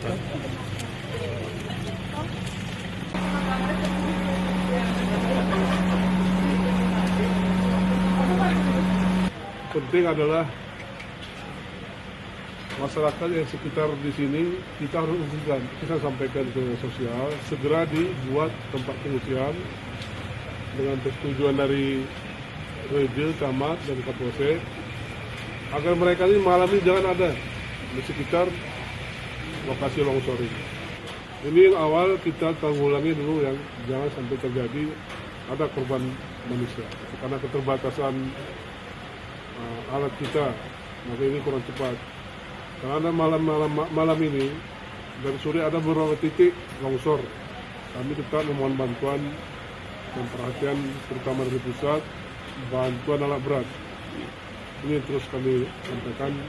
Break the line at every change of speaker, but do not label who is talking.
Penting adalah masyarakat yang sekitar di sini kita harus usulkan, kita sampaikan ke sosial, segera dibuat tempat pengungsian dengan persetujuan dari Rejil, Camat, dan Kapolsek, agar mereka ini malam ini jangan ada di sekitar lokasi longsor ini. Ini yang awal kita tanggulangi dulu, yang jangan sampai terjadi ada korban manusia karena keterbatasan alat kita, maka ini kurang cepat. Karena malam ini dari sore ada beberapa titik longsor. Kami tetap memohon bantuan dan perhatian terutama dari pusat, bantuan alat berat. Ini terus kami sampaikan.